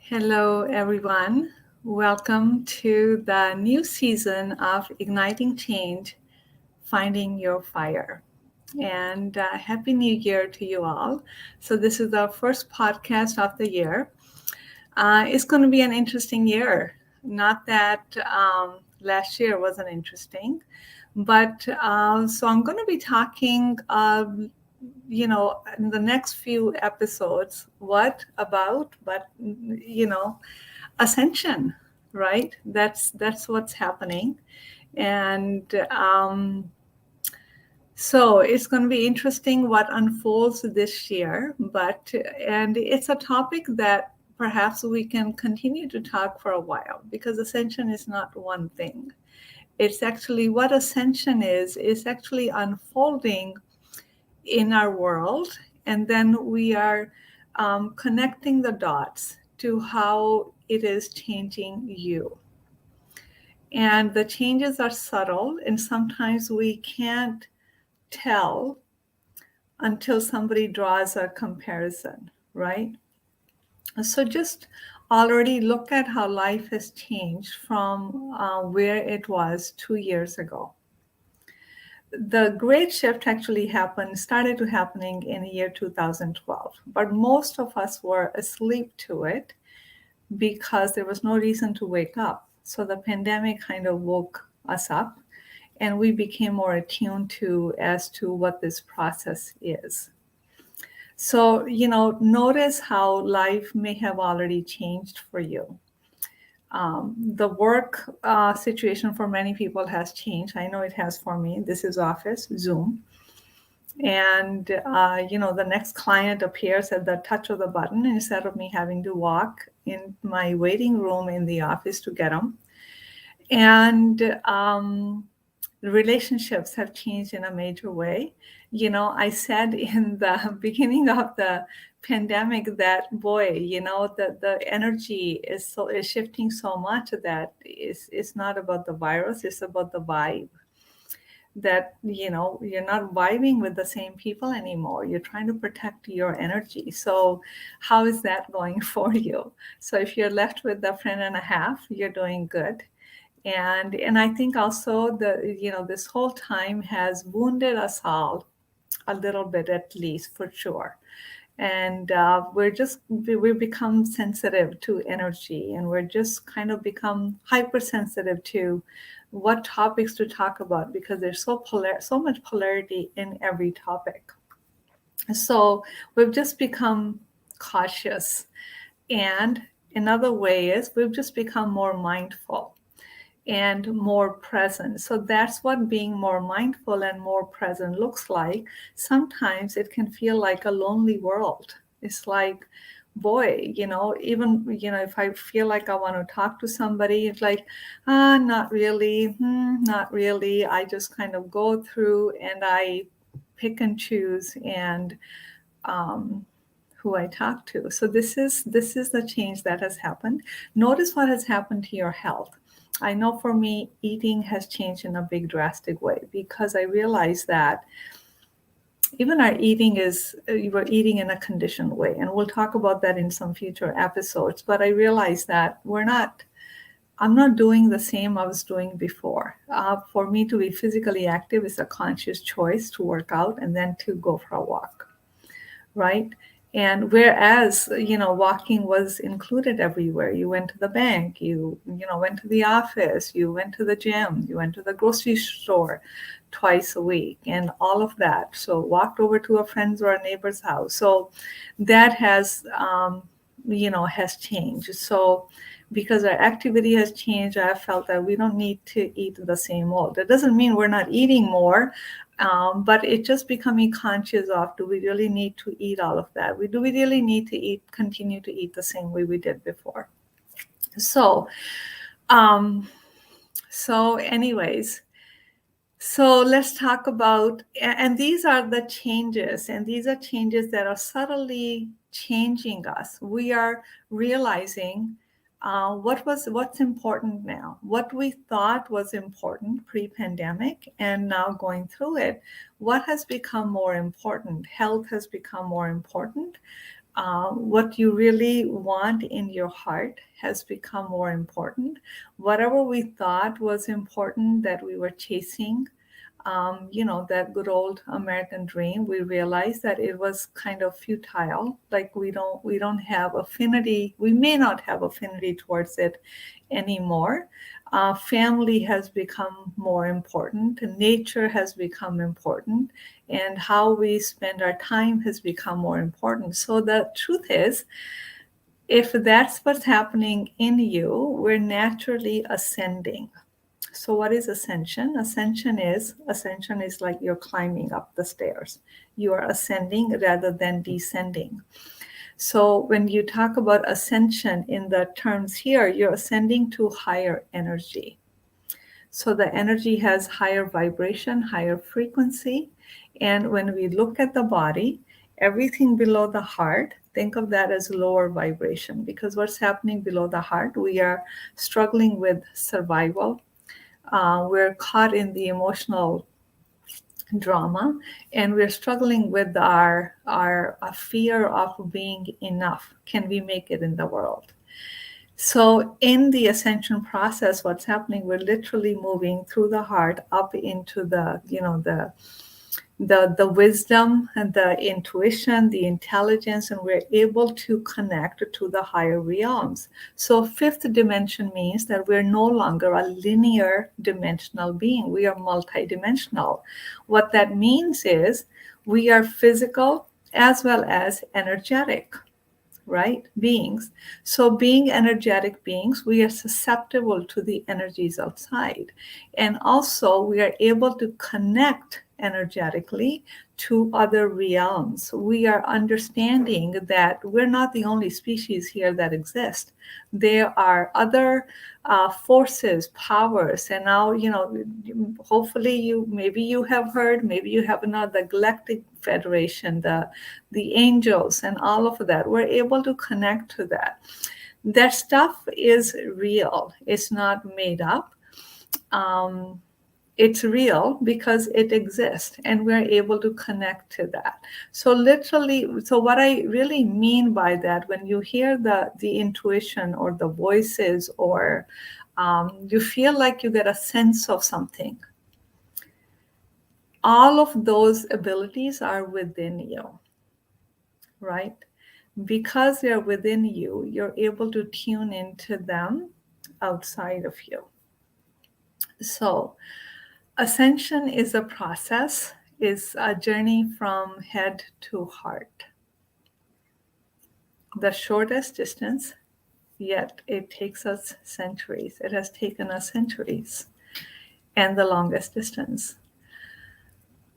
Hello, everyone. Welcome to the new season of Igniting Change, Finding Your Fire. And Happy New Year to you all. So, this is our first podcast of the year. It's going to be an interesting year. Not that last year wasn't interesting, but so I'm going to be talking in the next few episodes what about but ascension, right? That's what's happening. And so it's going to be interesting what unfolds this year, and it's a topic that perhaps we can continue to talk for a while, because ascension is not one thing. It's actually what ascension is actually unfolding in our world, and then we are connecting the dots to how it is changing you. And the changes are subtle, and sometimes we can't tell until somebody draws a comparison, right? So just already look at how life has changed from where it was 2 years ago. The great shift actually started to happening in the year 2012, but most of us were asleep to it because there was no reason to wake up. So the pandemic kind of woke us up, and we became more attuned to as to what this process is. So, notice how life may have already changed for you. The work situation for many people has changed. I know it has for me. This is Office, Zoom. And, the next client appears at the touch of the button instead of me having to walk in my waiting room in the office to get them. And relationships have changed in a major way. I said in the beginning of the pandemic that, boy, the energy is shifting so much that it's not about the virus, it's about the vibe. That you're not vibing with the same people anymore. You're trying to protect your energy. So how is that going for you? So if you're left with a friend and a half, you're doing good. And I think also this whole time has wounded us all a little bit, at least, for sure. And we've become sensitive to energy, and we're just kind of become hypersensitive to what topics to talk about, because there's so much polarity in every topic. So we've just become cautious. And another way is we've just become more mindful and more present. So that's what being more mindful and more present looks like. Sometimes it can feel like a lonely world. It's like, boy, even, if I feel like I want to talk to somebody, it's like, not really, not really. I just kind of go through and I pick and choose and who I talk to. So this is the change that has happened. Notice what has happened to your health. I know for me, eating has changed in a big, drastic way, because I realized that even our eating we're eating in a conditioned way. And we'll talk about that in some future episodes. But I realized that I'm not doing the same I was doing before. For me to be physically active is a conscious choice to work out and then to go for a walk, right? And whereas, walking was included everywhere. You went to the bank, you went to the office, you went to the gym, you went to the grocery store twice a week, and all of that. So walked over to a friend's or a neighbor's house. So that has changed. So because our activity has changed, I felt that we don't need to eat the same old. That doesn't mean we're not eating more. But it's just becoming conscious of, do we really need to eat all of that? Do we really need to continue to eat the same way we did before? So, anyways, so let's talk about, and these are the changes, and these are changes that are subtly changing us. We are realizing what's important now, what we thought was important pre-pandemic, and now going through it, what has become more important. Health has become more important. What you really want in your heart has become more important. Whatever we thought was important that we were chasing, that good old American dream, we realized that it was kind of futile. Like we don't have affinity. We may not have affinity towards it anymore. Family has become more important. Nature has become important, and how we spend our time has become more important. So the truth is, if that's what's happening in you, we're naturally ascending. So what is ascension? Ascension is like you're climbing up the stairs. You are ascending rather than descending. So when you talk about ascension in the terms here, you're ascending to higher energy. So the energy has higher vibration, higher frequency. And when we look at the body, everything below the heart, think of that as lower vibration, because what's happening below the heart, we are struggling with survival. We're caught in the emotional drama, and we're struggling with our fear of being enough. Can we make it in the world? So in the ascension process, what's happening, we're literally moving through the heart up into the wisdom and the intuition, the intelligence, and we're able to connect to the higher realms. So fifth dimension means that we're no longer a linear dimensional being. We are multidimensional. What that means is we are physical as well as energetic, right? Beings. So being energetic beings, we are susceptible to the energies outside. And also we are able to connect energetically to other realms. We are understanding that we're not the only species here that exist. There are other forces, powers, and now, hopefully maybe you have heard, maybe you have not, the Galactic Federation, the angels, and all of that. We're able to connect to that. That stuff is real. It's not made up. It's real because it exists, and we're able to connect to that. So literally, so what I really mean by that, when you hear the intuition or the voices, or you feel like you get a sense of something, all of those abilities are within you, right? Because they're within you, you're able to tune into them outside of you. So ascension is a process, is a journey from head to heart. The shortest distance, yet it takes us centuries. It has taken us centuries, and the longest distance.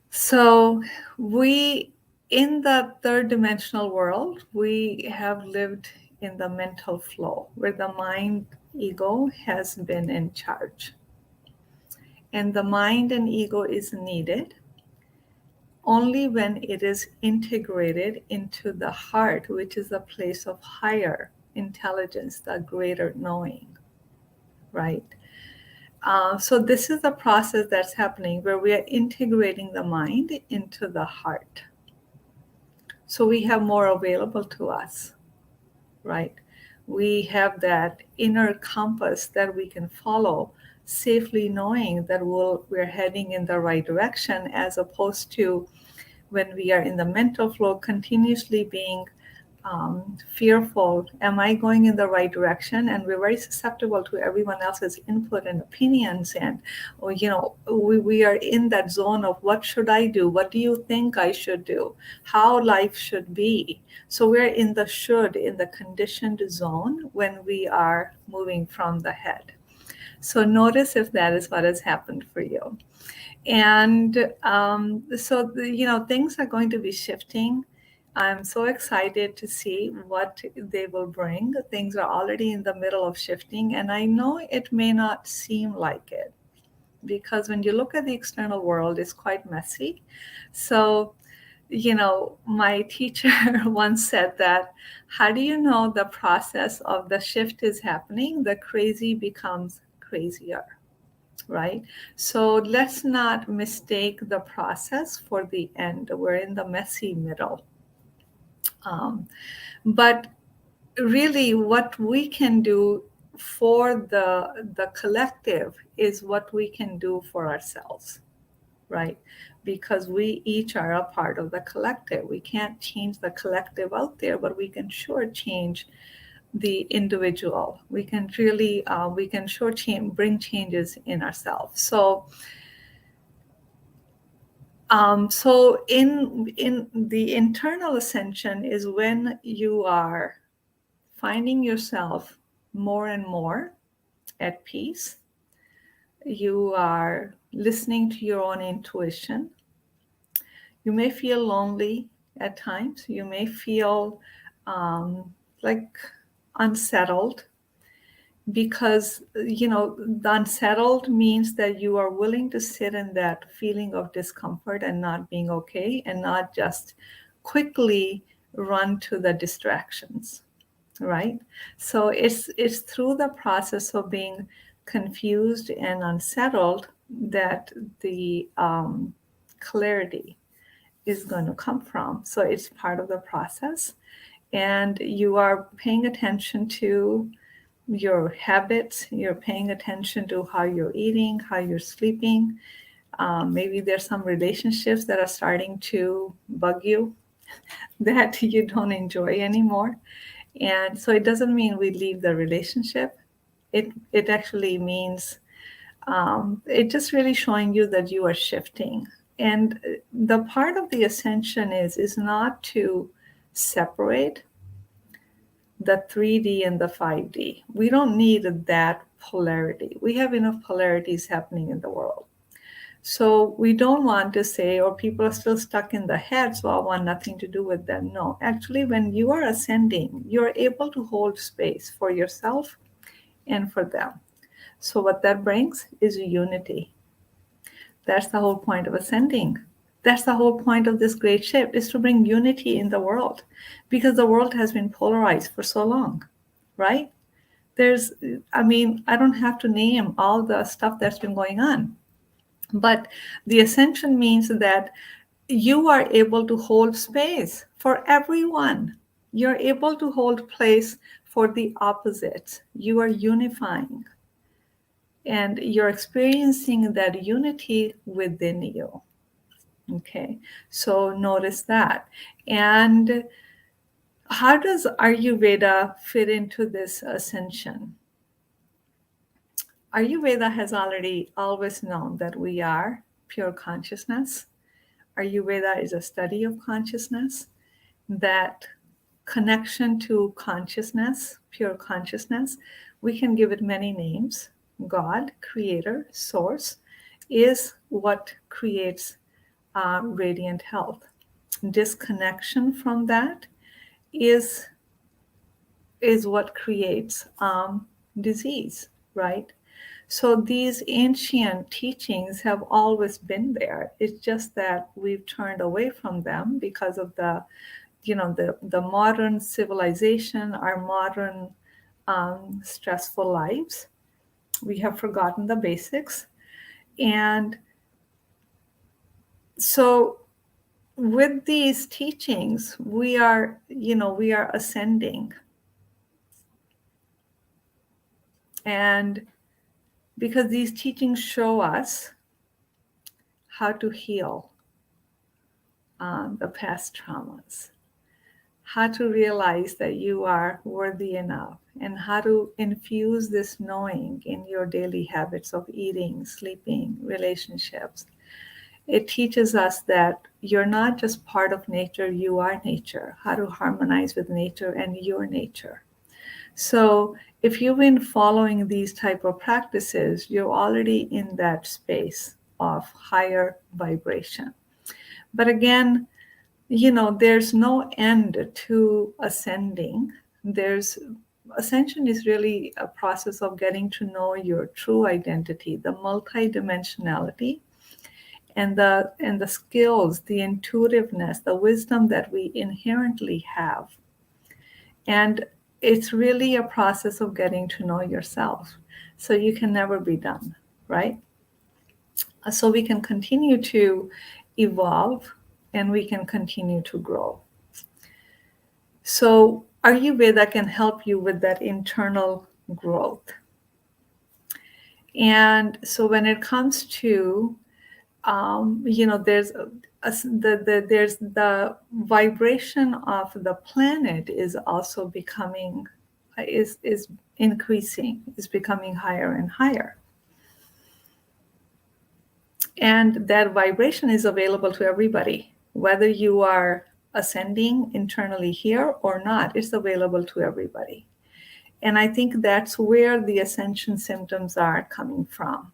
So in the third dimensional world, we have lived in the mental flow where the mind ego has been in charge. And the mind and ego is needed only when it is integrated into the heart, which is a place of higher intelligence, the greater knowing, right? So this is the process that's happening where we are integrating the mind into the heart. So we have more available to us, right? We have that inner compass that we can follow, safely knowing that we're heading in the right direction, as opposed to when we are in the mental flow, continuously being fearful. Am I going in the right direction? And we're very susceptible to everyone else's input and opinions. And, we are in that zone of what should I do? What do you think I should do? How life should be? So we're in the should, in the conditioned zone when we are moving from the head. So notice if that is what has happened for you. And things are going to be shifting. I'm so excited to see what they will bring. Things are already in the middle of shifting, and I know it may not seem like it, because when you look at the external world, it's quite messy. So, my teacher once said that, how do you know the process of the shift is happening? The crazy becomes crazier. Right? So let's not mistake the process for the end. We're in the messy middle But really, what we can do for the collective is what we can do for ourselves, right? Because we each are a part of the collective. We can't change the collective out there, but we can sure change the individual. We can really, we can sure bring changes in ourselves. So in the internal ascension is when you are finding yourself more and more at peace. You are listening to your own intuition. You may feel lonely at times. You may feel like unsettled, because the unsettled means that you are willing to sit in that feeling of discomfort and not being okay, and not just quickly run to the distractions, right? So it's through the process of being confused and unsettled that the clarity is going to come from. So it's part of the process, and you are paying attention to your habits. You're paying attention to how you're eating, how you're sleeping. Maybe there's some relationships that are starting to bug you that you don't enjoy anymore. And so it doesn't mean we leave the relationship. It actually means it just really showing you that you are shifting. And the part of the ascension is not to separate the 3D and the 5D. We don't need that polarity. We have enough polarities happening in the world. So we don't want to say, or people are still stuck in the head, so I want nothing to do with them. No, actually, when you are ascending, you're able to hold space for yourself and for them. So what that brings is unity. That's the whole point of ascending. That's the whole point of this great shift, is to bring unity in the world, because the world has been polarized for so long, right? I don't have to name all the stuff that's been going on, but the ascension means that you are able to hold space for everyone. You're able to hold place for the opposites. You are unifying, and you're experiencing that unity within you. Okay, so notice that. And how does Ayurveda fit into this ascension? Ayurveda has always known that we are pure consciousness. Ayurveda is a study of consciousness, that connection to consciousness, pure consciousness. We can give it many names. God, creator, source, is what creates radiant health. Disconnection from that is what creates disease, right? So these ancient teachings have always been there. It's just that we've turned away from them because of the modern civilization, our modern stressful lives. We have forgotten the basics. And so with these teachings, we are ascending. And because these teachings show us how to heal the past traumas, how to realize that you are worthy enough, and how to infuse this knowing in your daily habits of eating, sleeping, relationships. It teaches us that you're not just part of nature, you are nature, how to harmonize with nature and your nature. So if you've been following these type of practices, you're already in that space of higher vibration. But again, there's no end to ascending. Ascension is really a process of getting to know your true identity, the multidimensionality, and the skills, the intuitiveness, the wisdom that we inherently have. And it's really a process of getting to know yourself. So you can never be done, right? So we can continue to evolve, and we can continue to grow. So Ayurveda can help you with that internal growth. And so when it comes to, there's there's the vibration of the planet is also becoming, is increasing, is becoming higher and higher. And that vibration is available to everybody, whether you are ascending internally here or not, it's available to everybody. And I think that's where the ascension symptoms are coming from.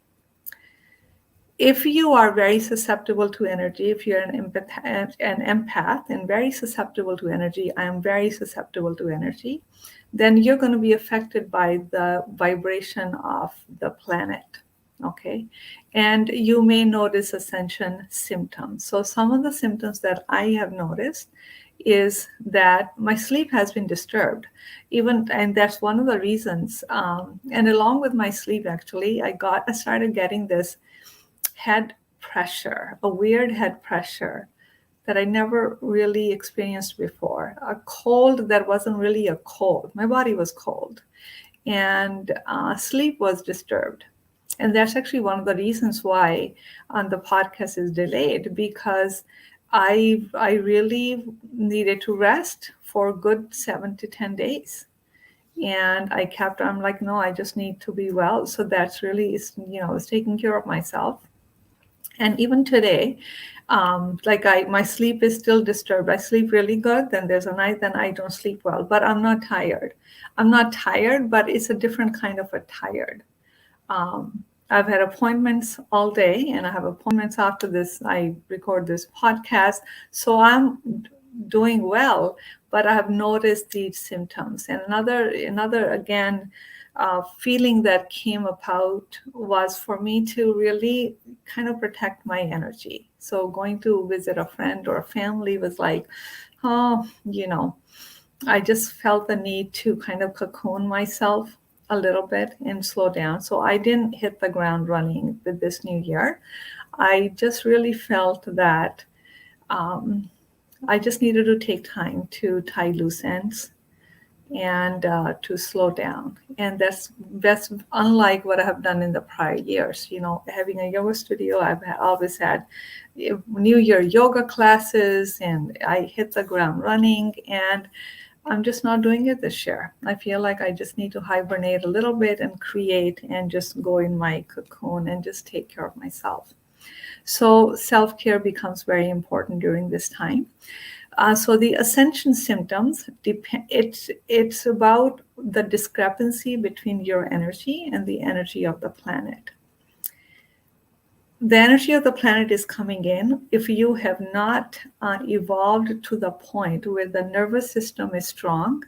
If you are very susceptible to energy, if you're an empath and very susceptible to energy, I am very susceptible to energy, then you're going to be affected by the vibration of the planet. Okay. And you may notice ascension symptoms. So some of the symptoms that I have noticed is that my sleep has been disturbed, and that's one of the reasons. And along with my sleep, actually, I started getting this head pressure, a weird head pressure that I never really experienced before. A cold that wasn't really a cold. My body was cold, and sleep was disturbed. And that's actually one of the reasons why the podcast is delayed, because I really needed to rest for a good 7 to 10 days. And I'm like, no, I just need to be well. So that's really, I was taking care of myself. And even today, my sleep is still disturbed. I sleep really good. Then there's a night, then I don't sleep well, but I'm not tired. I'm not tired, but it's a different kind of a tired. I've had appointments all day, and I have appointments after this. I record this podcast. So I'm doing well, but I have noticed these symptoms. And another again, feeling that came about was for me to really kind of protect my energy. So going to visit a friend or a family was like, oh, I just felt the need to kind of cocoon myself a little bit and slow down. So I didn't hit the ground running with this new year. I just really felt that I just needed to take time to tie loose ends and to slow down. And that's unlike what I have done in the prior years. Having a yoga studio, I've always had New Year yoga classes, and I hit the ground running. And I'm just not doing it this year. I feel like I just need to hibernate a little bit and create and just go in my cocoon and just take care of myself. So self-care becomes very important during this time. So the ascension symptoms, it's about the discrepancy between your energy and the energy of the planet. The energy of the planet is coming in. If you have not evolved to the point where the nervous system is strong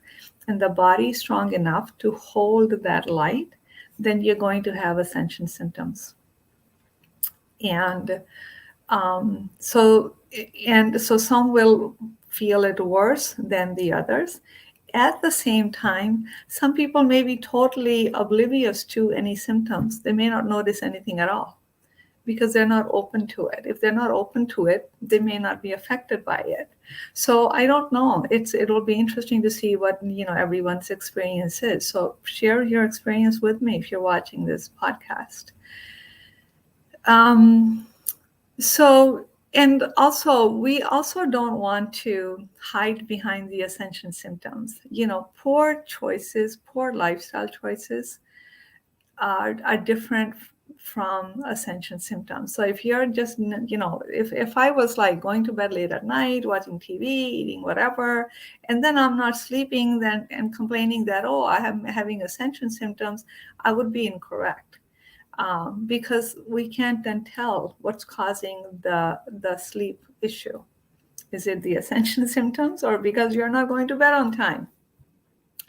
and the body is strong enough to hold that light, then you're going to have ascension symptoms. And so some will feel it worse than the others. At the same time, some people may be totally oblivious to any symptoms. They may not notice anything at all because they're not open to it. If they're not open to it, they may not be affected by it. So I don't know. It'll be interesting to see what everyone's experience is. So share your experience with me if you're watching this podcast. And also, we also don't want to hide behind the ascension symptoms. Poor choices, poor lifestyle choices are different from ascension symptoms. So if you're just, if I was like going to bed late at night, watching TV, eating whatever, and then I'm not sleeping then and complaining that, oh, I am having ascension symptoms, I would be incorrect. Because we can't then tell what's causing the sleep issue. Is it the ascension symptoms or because you're not going to bed on time?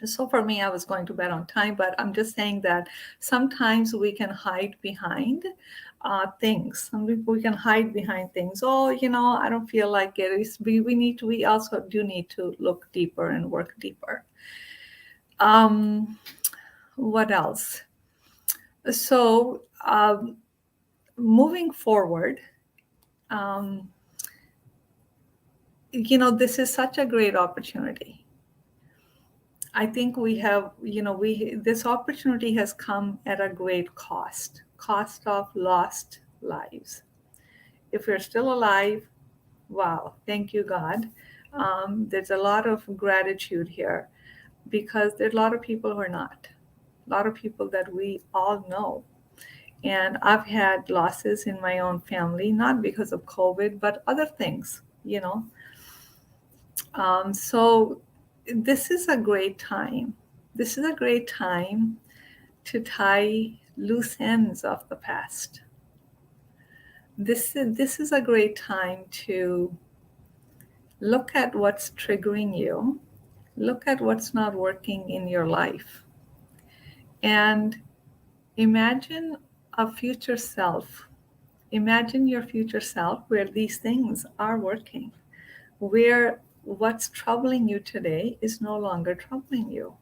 So for me, I was going to bed on time, but I'm just saying that sometimes we can hide behind things. We can hide behind things. Oh, I don't feel like it. We also do need to look deeper and work deeper. What else? So moving forward, this is such a great opportunity. I think we have, this opportunity has come at a great cost of lost lives. If we're still alive, wow, thank you, God. There's a lot of gratitude here because there's a lot of people who are not, a lot of people that we all know. And I've had losses in my own family, not because of COVID, but other things. So this is a great time. This is a great time to tie loose ends of the past. This is a great time to look at what's triggering you, look at what's not working in your life, and imagine a future self. Imagine your future self where these things are working, where what's troubling you today is no longer troubling you.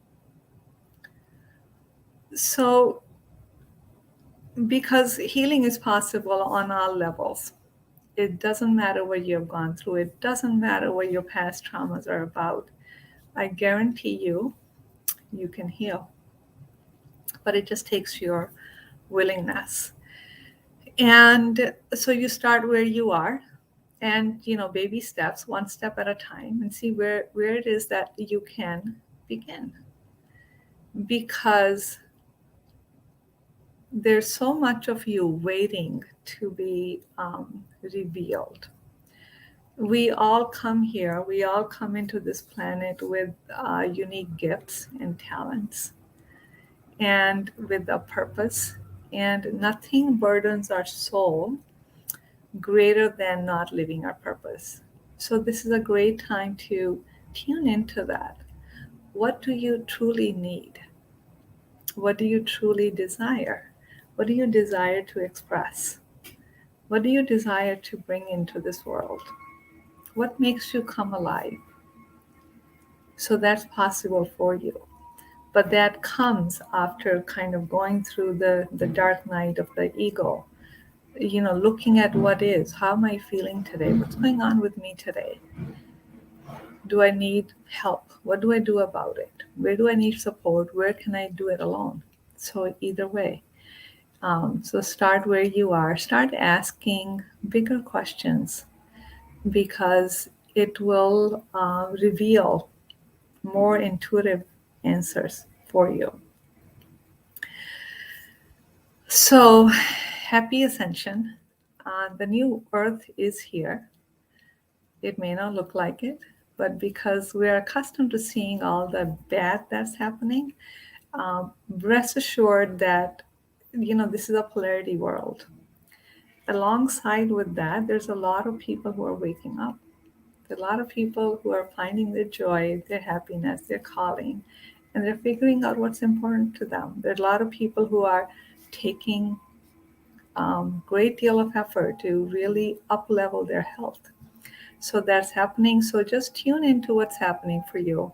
So, because healing is possible on all levels, it doesn't matter what you've gone through, it doesn't matter what your past traumas are about. I guarantee you, you can heal. But it just takes your willingness. And so you start where you are, and baby steps, one step at a time, and see where it is that you can begin. Because there's so much of you waiting to be revealed. We all come here, we all come into this planet with unique gifts and talents and with a purpose, and nothing burdens our soul greater than not living our purpose. So this is a great time to tune into that. What do you truly need? What do you truly desire? What do you desire to express? What do you desire to bring into this world? What makes you come alive? So that's possible for you. But that comes after kind of going through the dark night of the ego, looking at what is, how am I feeling today? What's going on with me today? Do I need help? What do I do about it? Where do I need support? Where can I do it alone? So either way. So start where you are. Start asking bigger questions because it will reveal more intuitive answers for you. So happy Ascension. The new earth is here. It may not look like it, but because we're accustomed to seeing all the bad that's happening, rest assured that this is a polarity world. Alongside with that, there's a lot of people who are waking up. There are a lot of people who are finding their joy, their happiness, their calling, and they're figuring out what's important to them. There are a lot of people who are taking great deal of effort to really up-level their health. So that's happening. So just tune into what's happening for you.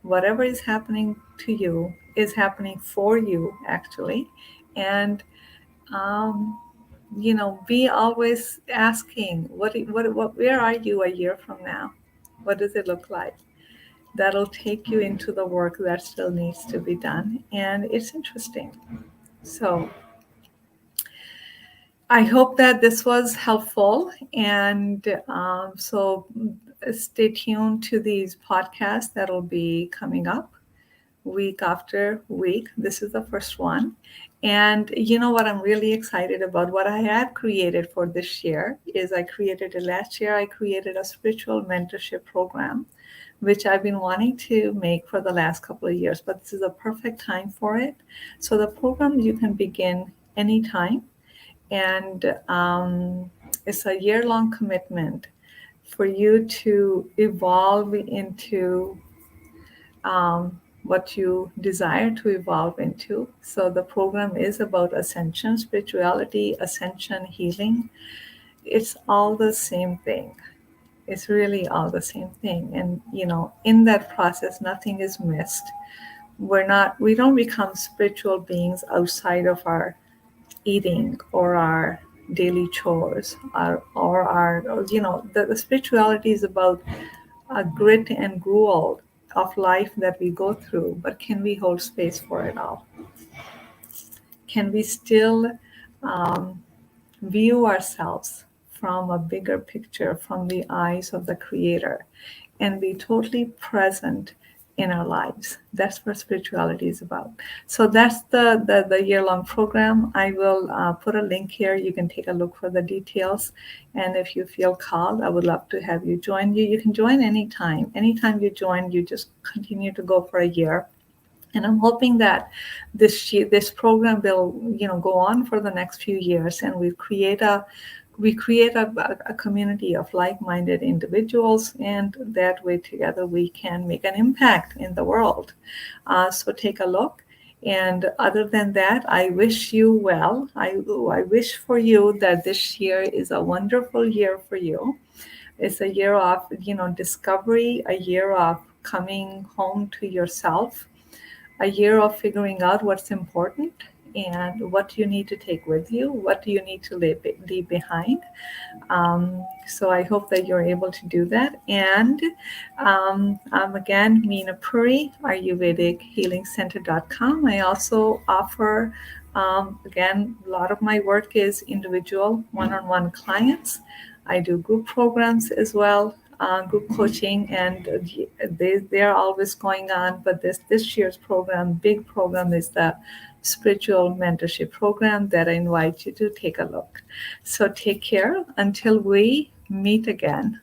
Whatever is happening to you is happening for you, actually. And be always asking, where are you a year from now? What does it look like? That'll take you into the work that still needs to be done. And it's interesting. So I hope that this was helpful. And so stay tuned to these podcasts that will be coming up week after week. This is the first one. And you know what I'm really excited about? What I have created for this year is I created it last year. I created a spiritual mentorship program, which I've been wanting to make for the last couple of years, but this is a perfect time for it. So the program, you can begin anytime. And it's a year-long commitment for you to evolve into what you desire to evolve into. So the program is about ascension, spirituality, ascension, healing. It's all the same thing. It's really all the same thing. And, in that process, nothing is missed. We don't become spiritual beings outside of our eating or our daily chores or our, the spirituality is about grit and gruel of life that we go through, but can we hold space for it all? Can we still view ourselves from a bigger picture, from the eyes of the Creator, and be totally present in our lives? That's what spirituality is about. So that's the year-long program. I will put a link here. You can take a look for the details. And if you feel called, I would love to have you join. You can join anytime. Anytime you join, you just continue to go for a year. And I'm hoping that this program will, go on for the next few years, and we create a community of like-minded individuals, and that way together we can make an impact in the world. So take a look. And other than that, I wish you well. I wish for you that this year is a wonderful year for you. It's a year of, discovery, a year of coming home to yourself, a year of figuring out what's important and what you need to take with you, what do you need to leave behind. So I hope that you're able to do that. And I'm again Meena Puri, AyurvedicHealingCenter.com. I also offer, again, a lot of my work is individual one-on-one clients. I do group programs as well. Group coaching, and they're always going on. But this year's big program, is the spiritual mentorship program that I invite you to take a look. So take care until we meet again.